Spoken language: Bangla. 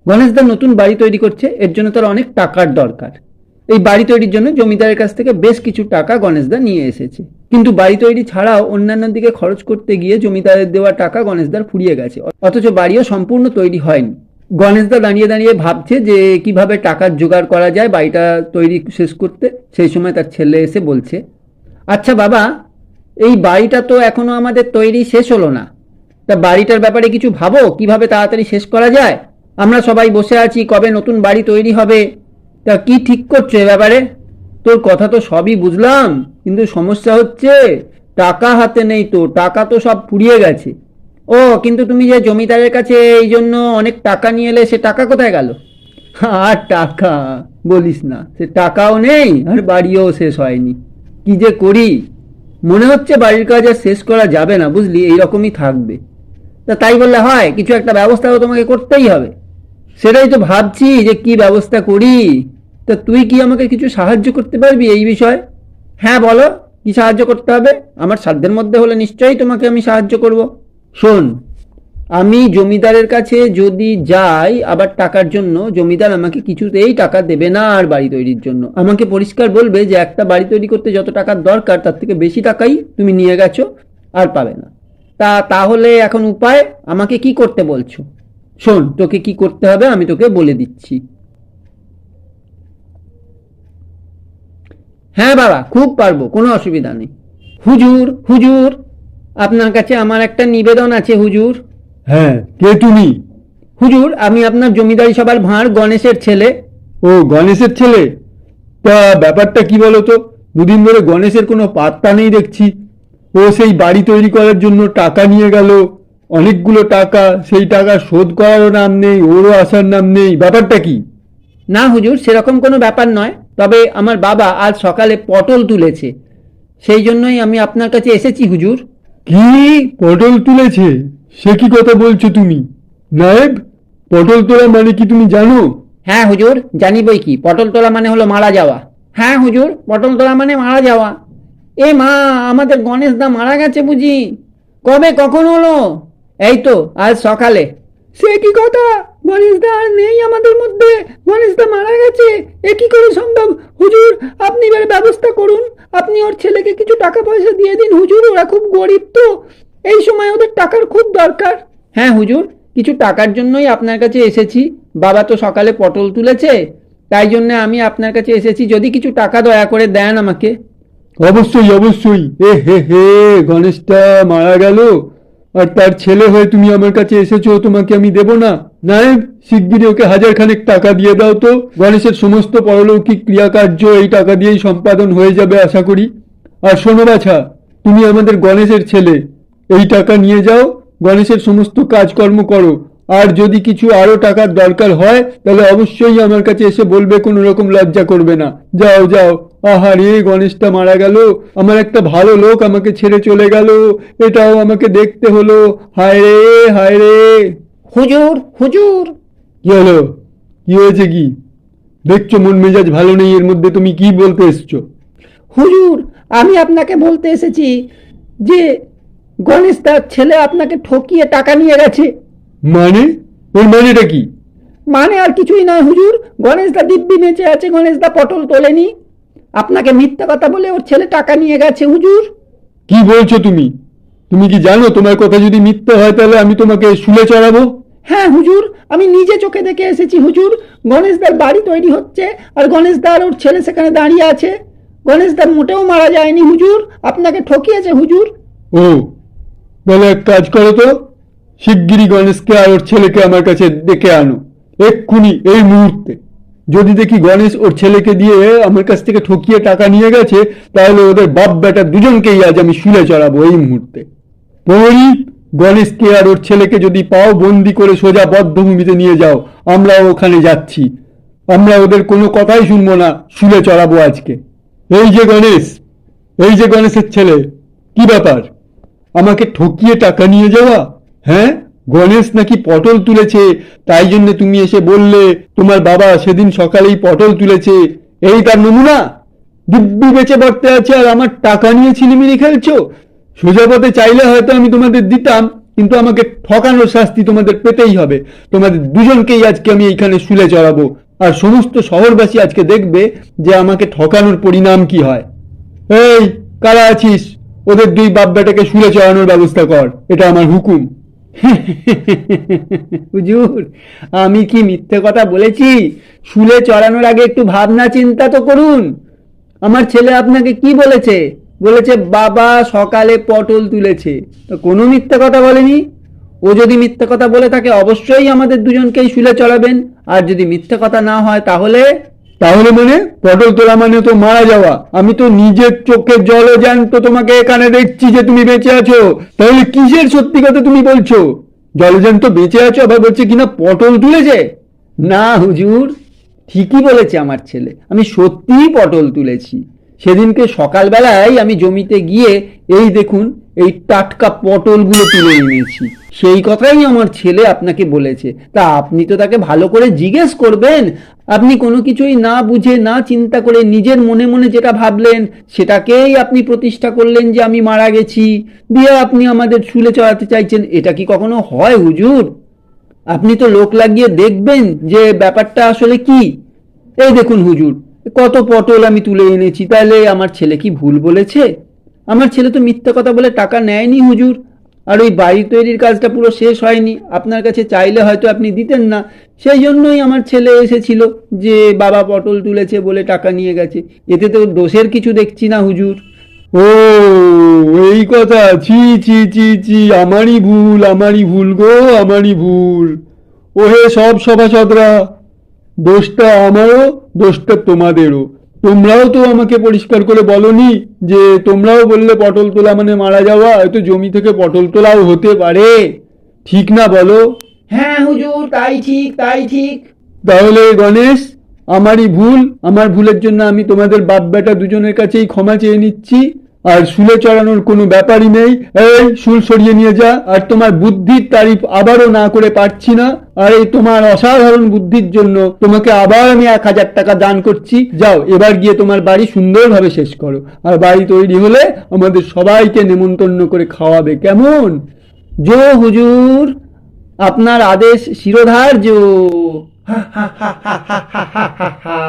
গণেশদা নতুন বাড়ি তৈরি করছে, এর জন্য তার অনেক টাকার দরকার। এই বাড়ি তৈরির জন্য জমিদারের কাছ থেকে বেশ কিছু টাকা গণেশদা নিয়ে এসেছে, কিন্তু বাড়ি তৈরি ছাড়াও অন্যান্য দিকে খরচ করতে গিয়ে জমিদারের দেওয়া টাকা গণেশদার ফুরিয়ে গেছে, অথচ বাড়িও সম্পূর্ণ তৈরি হয়নি। গণেশদা দাঁড়িয়ে দাঁড়িয়ে ভাবছে যে কিভাবে টাকার জোগাড় করা যায় বাড়িটা তৈরি শেষ করতে। সেই সময় তার ছেলে এসে বলছে, আচ্ছা বাবা, এই বাড়িটা তো এখনো আমাদের তৈরি শেষ হলো না, তা বাড়িটার ব্যাপারে কিছু ভাবো, কিভাবে তাড়াতাড়ি শেষ করা যায়। আমরা সবাই বসে আছি, কবে নতুন বাড়ি তৈরি হবে, তা কি ঠিক করছো এ ব্যাপারে? তোর কথা তো সবই বুঝলাম, কিন্তু সমস্যা হচ্ছে টাকা হাতে নেই, তো টাকা তো সব ফুরিয়ে গেছে। ও, কিন্তু তুমি যে জমিদারের কাছে এই জন্য অনেক টাকা নিয়ে এলে, সে টাকা কোথায় গেল? আর টাকা বলিস না, সে টাকাও নেই আর বাড়িও শেষ হয়নি। কি যে করি, মনে হচ্ছে বাড়ির কাজ আর শেষ করা যাবে না, বুঝলি, এইরকমই থাকবে। তা তাই বললে হয়, কিছু একটা ব্যবস্থা তো তোমাকে করতেই হবে। সেটাই তো ভাবছি যে কি ব্যবস্থা করি। তা তুই কি আমাকে কিছু সাহায্য করতে পারবি এই বিষয়ে? হ্যাঁ বলো, কি সাহায্য করতে হবে? আমার সাধ্যের মধ্যে হলে নিশ্চয়ই তোমাকে আমি সাহায্য করব। শোন, আমি জমিদারের কাছে যদি যাই আবার টাকার জন্য, জমিদার আমাকে কিছুতেই টাকা দেবে না। আর বাড়ি তৈরির জন্য আমাকে পরিষ্কার বলবে যে একটা বাড়ি তৈরি করতে যত টাকার দরকার তার থেকে বেশি টাকাই তুমি নিয়ে গেছো, আর পাবে না। তাহলে এখন উপায়, আমাকে কি করতে বলছো? শোন, তোকে কি করতে হবে আমি তোকে বলে দিচ্ছি। হ্যাঁ বাবা, খুব পারবো, কোনো অসুবিধা নেই। হুজুর, হুজুর, আপনার কাছে আমার একটা নিবেদন আছে হুজুর। হ্যাঁ, কে তুমি? হুজুর, আমি আপনার জমিদারি সভার ভাঁড় গণেশের ছেলে। ও, গণেশের ছেলে? তা ব্যাপারটা কি বলো তো? দুদিন ধরে গণেশের কোনো পাত্তা নেই দেখছি। ও সেই বাড়ি তৈরি করার জন্য টাকা নিয়ে গেল, অনেকগুলো টাকা, সেই টাকা শোধ করারও নাম নেই, ওরও আসার নাম নেই। ব্যাপারটা কি? না হুজুর, সেরকম কোনো ব্যাপার নয়, তবে আমার বাবা আজ সকালে পটল তুলেছে, সেই জন্যই আমি আপনার কাছে এসেছি হুজুর। কি, পটল তুলেছে? সে কি কথা বলছো তুমি? নায়েব, পটল তোলা মানে কি তুমি জানো? হ্যাঁ হুজুর, জানি বই কি, পটল তোলা মানে হলো মারা যাওয়া। হ্যাঁ হুজুর, পটল তোলা মানে মারা যাওয়া। এ মা, আমাদের গণেশ দা মারা গেছে বুঝি? কবে, কখন হলো? এই তো আজ সকালে। সে কি কথা, গণেশ দা আর নেই আমাদের মধ্যে, গণেশ দা মারা গেছে, এ কি করে সম্ভব? হুজুর, আপনি এবার ব্যবস্থা করুন, আপনি ওর ছেলেকে কিছু টাকা পয়সা দিয়ে দিন হুজুর, ওরা খুব গরিব তো, এই সময় ওদের টাকার খুব দরকার। হ্যাঁ হুজুর, কিছু টাকার জন্যই আপনার কাছে এসেছি। বাবা তো সকালে পটল তুলেছে, তাই জন্য আমি আপনার কাছে এসেছি, যদি কিছু টাকা দয়া করে দেন আমাকে। অবশ্যই অবশ্যই। এ হে হে, গণেশটা মারা গেল আর তার ছেলে হয়ে তুমি আমার কাছে এসেছো, তোমাকে আমি দেব না? নায়েব, শিগগিরই ওকে 1000 টাকা দিয়ে দাও তো। গণেশের সমস্ত পরলৌকিক ক্রিয়াকার্য এই টাকা দিয়েই সম্পাদন হয়ে যাবে আশা করি। আর শোনো বাছা, তুমি আমাদের গণেশের ছেলে, এই টাকা নিয়ে যাও, গণেশের সমস্ত কাজকর্ম করো। আর যদি কিছু আরো টাকার দরকার হয় তাহলে অবশ্যই আমার কাছে এসে বলবে, কোনো রকম লজ্জা করবে না। যাও যাও। আহারে, গণেশটা মারা গেল, আমার একটা ভালো লোক আমাকে ছেড়ে চলে গেল, এটাও আমাকে দেখতে হলো। হায় রে, হায় রে। হুজুর, হুজুর। কি হলো? কি হয়েছে কি? দেখছো মন মেজাজ ভালো নেই, এর মধ্যে তুমি কি বলতে এসছো? হুজুর, আমি আপনাকে বলতে এসেছি যে গণেশ তার ছেলে আপনাকে ঠকিয়ে টাকা নিয়ে গেছে। মানে? এর মানেটা কি? মানে আর কিছুই নয় হুজুর, গণেশ দা দিব্যি বেঁচে আছে, গণেশ দা পটল তোলেনি, আপনাকে মিথ্যা কথা বলে ওর ছেলে টাকা নিয়ে গেছে হুজুর। কি বলছো তুমি? তুমি কি জানো তোমার কথা যদি মিথ্যা হয় তাহলে আমি তোমাকে শুলে চড়াবো? হ্যাঁ হুজুর, আমি নিজে চোখে দেখে এসেছি হুজুর, গণেশদার বাড়ি তৈরি হচ্ছে আর গণেশদার ওর ছেলে সেখানে দাঁড়িয়ে আছে। গণেশদার মোটেও মারা যায়নি হুজুর, আপনাকে ঠকিয়েছে হুজুর। ও, তাহলে এক কাজ করো তো, শিগগিরই গণেশকে আর ওর ছেলেকে আমার কাছে ডেকে আনো, এক্ষুনি, এই মুহূর্তে। যদি দেখি গণেশ ওর ছেলেকে দিয়ে আমার কাছ থেকে ঠকিয়ে টাকা নিয়ে গেছে, তাহলে ওদের বাপ বেটা দুজনকেই আজ আমি শুলে চড়াবো এই মুহূর্তে। প্রহরী, গণেশকে আর ওর ছেলেকে যদি পাও, বন্দি করে সোজা বদ্ধভূমিতে নিয়ে যাও, আমরাও ওখানে যাচ্ছি। আমরা ওদের কোনো কথাই শুনবো না, শুলে চড়াবো আজকে। এই যে গণেশ, এই যে গণেশের ছেলে, কি ব্যাপার? আমাকে ঠকিয়ে টাকা নিয়ে যাওয়া? হ্যাঁ, গণেশ নাকি পটল তুলেছে, তাই জন্য তুমি এসে বললে তোমার বাবা সেদিন সকালেই পটল তুলেছে, এই তার নমুনা? দিব্যি বেঁচে পড়তে আছে আর আমার টাকা নিয়ে ছিনিমিনি খেলছো? সোজা পথে চাইলে হয়তো আমি তোমাদের দিতাম, কিন্তু আমাকে ঠকানোর শাস্তি তোমাদের পেতেই হবে। তোমাদের দুজনকেই আজকে আমি এইখানে শুলে চড়াবো, আর সমস্ত শহরবাসী আজকে দেখবে যে আমাকে ঠকানোর পরিণাম কি হয়। এই, কারা আছিস? ওদের দুই বাপ বেটাকে শুলে চড়ানোর ব্যবস্থা কর, এটা আমার হুকুম। হুজুর, আমি কি মিথ্যে কথা বলেছি? শুলে চড়ানোর আগে একটু ভাবনা চিন্তা তো করুন। আমার ছেলে আপনাকে কি বলেছে? বলেছে বাবা সকালে পটল তুলেছে। তো কোনো মিথ্যে কথা বলেনি। ও যদি মিথ্যে কথা বলে থাকে অবশ্যই আমাদের দুজনকেই শুলে চড়াবেন। আর যদি মিথ্যে কথা না হয় তাহলে তাহলে মানে পটল তোলা মানে তো মারা যাওয়া। আমি তো নিজের চোখে জলে জ্যান্ত তোমাকে এখানে দেখছি যে তুমি বেঁচে আছো। তাহলে কিসের সত্যি কথা তুমি বলছো? জলজ্যান্ত বেঁচে আছো, আবার বলছে কিনা পটল তুলেছে। না হুজুর, ঠিকই বলেছে আমার ছেলে, আমি সত্যিই পটল তুলেছি। সেদিনকে সকালবেলায় আমি জমিতে গিয়ে এই দেখুন এই টাটকা পটলগুলো তুলে এনেছি। সেই কথাই আমার ছেলে আপনাকে বলেছে। তা আপনি তো তাকে ভালো করে জিজ্ঞেস করবেন। আপনি কোনো কিছুই না বুঝে না চিন্তা করে নিজের মনে মনে যেটা ভাবলেন সেটাকেই আপনি প্রতিষ্ঠা করলেন যে আমি মারা গেছি, দিয়ে আপনি আমাদের শুলে চড়াতে চাইছেন। এটা কি কখনো হয় হুজুর? আপনি তো লোক লাগিয়ে দেখবেন যে ব্যাপারটা আসলে কি। এই দেখুন হুজুর, কত পটল আমি তুলে এনেছি, তাহলে আমার ছেলে কি ভুল বলেছে? আমার ছেলে তো মিথ্যা কথা বলে টাকা নেয়নি হুজুর। আর ওই বাড়ি তৈরির কাজটা পুরো শেষ হয়নি, আপনার কাছে চাইলে হয়তো আপনি দিতেন না। সেই জন্যই আমার ছেলে এসেছিল যে বাবা পটল তুলেছে বলে টাকা নিয়ে গেছে। এতে তো দোষের কিছু দেখছি না হুজুর। ও, এই কথা! ছি ছি ছি ছি, আমারই ভুল, আমারই ভুল গো, আমারই ভুল। ওহে সব সভাসদরা, দোষটা আমারও, দোষটা তোমাদেরও। তোমরাও তো আমাকে পরিষ্কার করে বলনি যে, তোমরাও বললে পটল তোলা মানে মারা যাওয়া, হয়তো জমি থেকে পটল তোলাও হতে পারে। ঠিক না বলো? হ্যাঁ হুজুর, তাই ঠিক, তাই ঠিক। তাহলে গণেশ, আমারই ভুল, আমার ভুলের জন্য আমি তোমাদের বাপ বেটা দুজনের কাছেই ক্ষমা চেয়ে নিচ্ছি। আর শুলে চড়ানোর কোনো ব্যাপারই নেই। এই শুল সরিয়ে নিয়ে যা। আর তোমার বুদ্ধির তারিফ আবারও না করে পারছি না। আর এই তোমার অসাধারণ বুদ্ধির জন্য তোমাকে আবার আমি 1,000 টাকা দান করছি। যাও, এবার গিয়ে তোমার বাড়ি সুন্দরভাবে শেষ করো। আর বাড়ি তৈরি হলে আমাদের সবাইকে নেমন্তন্ন করে খাওয়াবে, কেমন? জো হুজুর, আপনার আদেশ শিরোধার্য। হা হা হা হা হা হা হা হা।